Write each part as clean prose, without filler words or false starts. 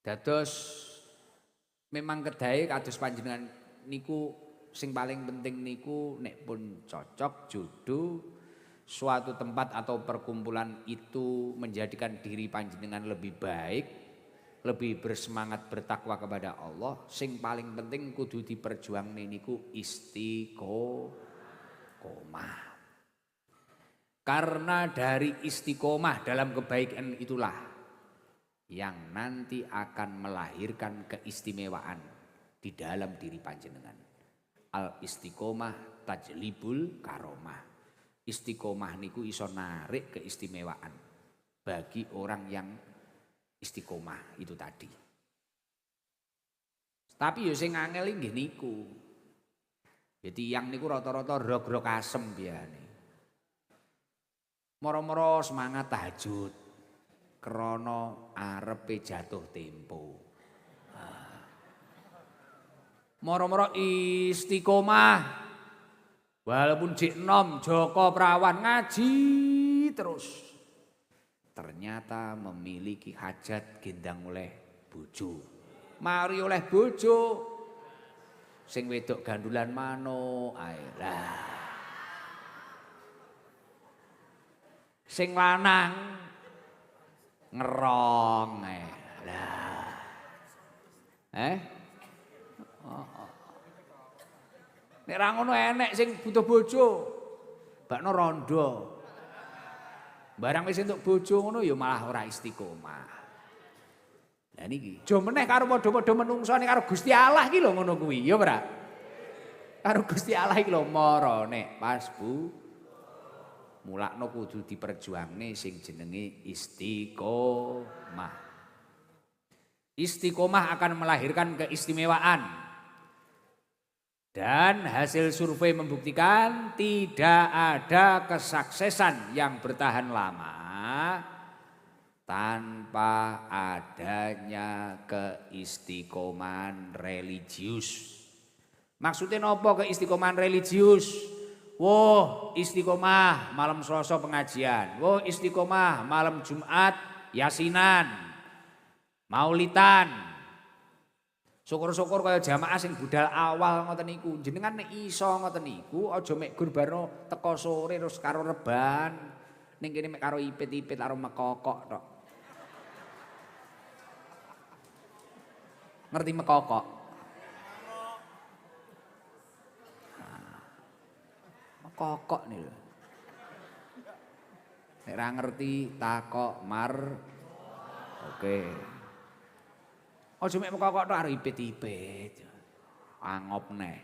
Dados memang kedahe kados panjenengan niku sing paling penting niku nek pun cocok jodoh suatu tempat atau perkumpulan itu menjadikan diri panjenengan lebih baik, lebih bersemangat bertakwa kepada Allah, sing paling penting kudu diperjuangne niku istiqomah. Karena dari istiqomah dalam kebaikan itulah yang nanti akan melahirkan keistimewaan di dalam diri panjenengan. Al istiqomah tajlibul karomah. Istiqomah niku iso narik keistimewaan bagi orang yang istiqomah itu tadi. Tapi yo sing angel nggih niku. Jadi yang niku rata-rata rog-rog asem biyane. Moro-moro semangat tahajud. Krono arepe jatuh tempo. Moro-moro istiqomah. Walaupun jek nom Joko Prawan ngaji terus. Ternyata memiliki hajat gendang oleh bojo. Mari oleh bojo. Sing wedok gandulan mano ae lah. Sing lanang ngerong lah. Nek ra ngono enek sing butuh bojo. Bakno rondo. Barang wis entuk bojo ngono ya malah ora istiqomah. Lah niki, aja meneh karo padha-padha menungsone karo Gusti Allah iki lho ngono kuwi, ya ora? Karo Gusti Allah iki lho mara nek pas mulakno kudu diperjuangne sing jenenge istiqomah. Istiqomah akan melahirkan keistimewaan. Dan hasil survei membuktikan tidak ada kesuksesan yang bertahan lama tanpa adanya keistiqomahan religius. Maksudnya apa keistiqomahan religius? Woh istiqomah malam Selasa pengajian. Woh istiqomah malam Jumat yasinan. Maulitan. Syukur-syukur kaya jamaah sing budal awal ngoten niku. Jenengan nek iso ngoten niku aja mek gur barno teko sore terus karo reban. Ning kene mek karo ipit-ipit karo mekokok tok. Ngerti mekokok? Mekokok nih lho. Nek ra ngerti takok mar. Oke. Aja mek mekokok tok karo ipit-ipit. Angop neh.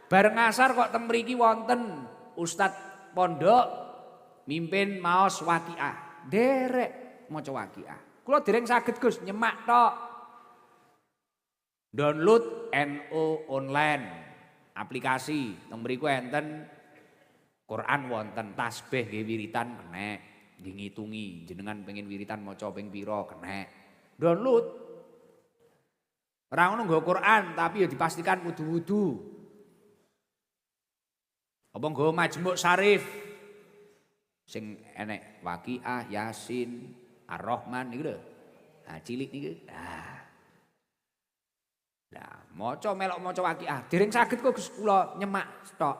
Bareng asar kok teng mriki wonten Ustadz pondok mimpin maos waqiah. Derek maca waqiah. Kula dereng saged Gus nyemak tok. Download NO online aplikasi teng mriku enten Quran wonten, tasbih nggih wiritan kenek, nggih ngitungi jenengan pengen wiritan maca ping pira kenek. Download. Ora ngono nggo Quran tapi ya dipastikan wudu-wudu. Apa nggo Majmu' Syarif. Sing enek Waqiah, Yasin, Ar-Rahman niku lho. Nah, cilik niku. Nah, maca melok maca Waqiah. Dereng saged kok Gus kula nyemak tok.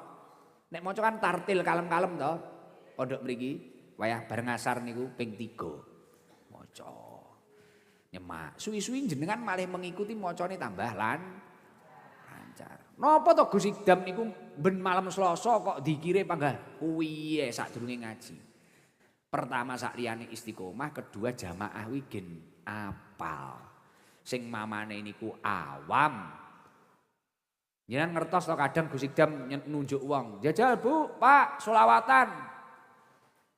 Nek maca kan tartil kalem-kalem to. Pondok mriki wayah bareng asar niku ping 3. Maca. Nyemak. Suwi-suwi jenengan malah mengikuti macane tambah lancar. Napa to Gus Idam niku ben malam Selasa kok dikire panggah kuwi sadurunge ngaji. Pertama sak liyane istiqomah, kedua jamaah wi gen apal. Sing mamane niku awam. Jenengan ngertos to kadang Gus Idam nunjuk wong. Jajal Bu, Pak, selawatan.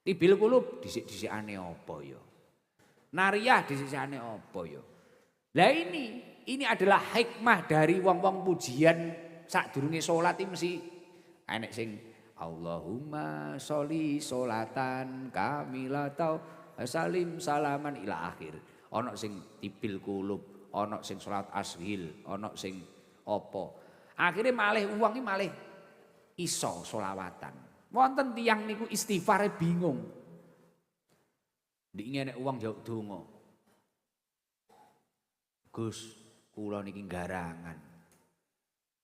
Tibil kulub dhisik-dhisikane apa ya? Nariyah dhisik-dhisikane apa ya? Lah ini adalah hikmah dari wong-wong pujian sadurunge salat iki mesti enek sing Allahumma sholli sholatan kamilatau salim salaman ila akhir. Ana sing tibil kulub, ana sing salat ashil, ana sing apa. Akhire malih wong iki malih iso selawatan. Wonten tiyang niku istighfare bingung. Ndik ngene wong jauh donga. Gus, kula niki garangan.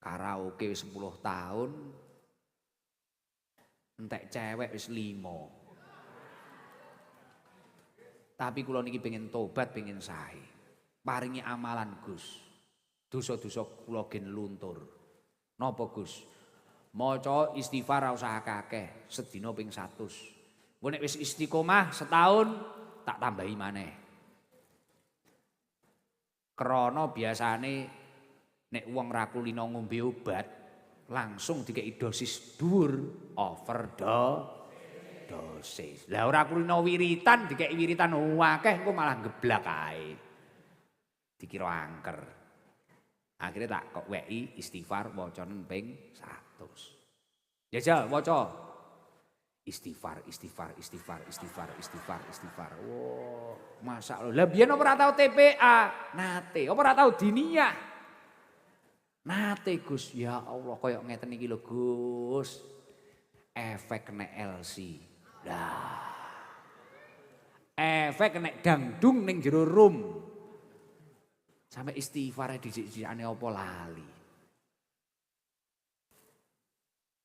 Karaoke wis 10 tahun. Entek cewek wis 5. Tapi kula niki pengen tobat, pengen sae. Paringi amalan Gus. Dosa-dosa kula gen luntur. Napa Gus? Maca istighfar ora usah akeh, sedina ping 100. Engko nek wis istiqomah setahun tak tambahi maneh. Krana biasane nek wong ra kulino ngombe obat langsung dikei dosis dhuwur overdosis. Lah ora kulino wiritan dikei wiritan akeh engko malah geblak ae. Dikira angker. Akhirnya tak kok weki istighfar wacanen ping 100. Jajal waca. Istighfar. Wow, masyaallah. Lah biyen apa ora tau TPA? Nate. Apa ora tau diniyah? Nate Gus. Ya Allah koyo ngeten iki lho Gus. Efek nek LC. Lah. Efek nek dangdung ning jero room. Sampai istighfar dhisik-dhisikane apa lali.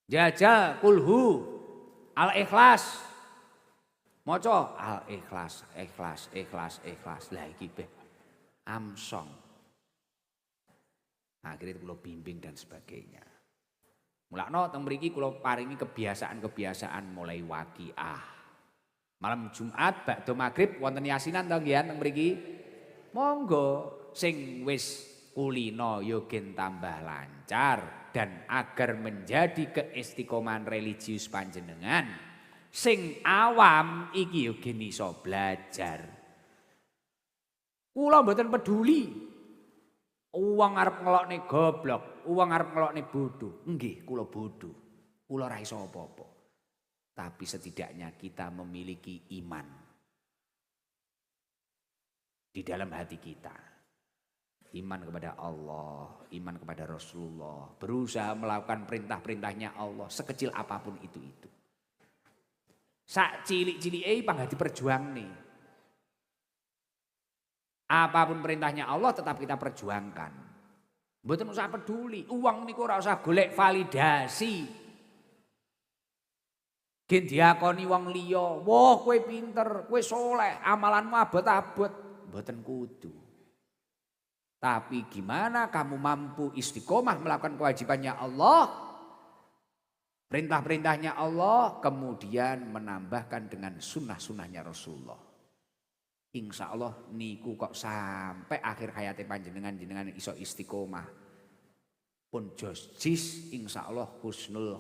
Jajal kulhu al-ikhlas. Maca al-ikhlas, ikhlas. Lah iki beh amsong. Akhirnya kula bimbing dan sebagainya. Mulakno teng mriki kula paringi kebiasaan-kebiasaan mulai waqiah. Malam Jumat bakda magrib wonten yasinan to nggih teng mriki. Monggo sing wis kulino yo gen tambah lancar dan agar menjadi keistiqomahan religius panjenengan sing awam iki yo gen iso belajar. Kula mboten peduli uang arep ngelokne goblok, uang arep ngelokne bodoh. Nggih, kula bodoh. Kula ra iso apa-apa. Tapi setidaknya kita memiliki iman di dalam hati kita. Iman kepada Allah, iman kepada Rasulullah. Berusaha melakukan perintah-perintahnya Allah sekecil apapun itu. Sak cilik-cilike panggah diperjuang nih. Apapun perintahnya Allah tetap kita perjuangkan. Mboten usah peduli, uang niku ora usah golek validasi. Gen diakoni wong liya, wah kowe pinter, kowe soleh, amalanmu abot-abot. Mboten kudu. Tapi gimana kamu mampu istiqomah melakukan kewajibannya Allah, perintah-perintahnya Allah, kemudian menambahkan dengan sunnah-sunnahnya Rasulullah. Insya Allah niku kok sampai akhir hayatnya jenengan iso istiqomah. Pun jis insya Allah husnul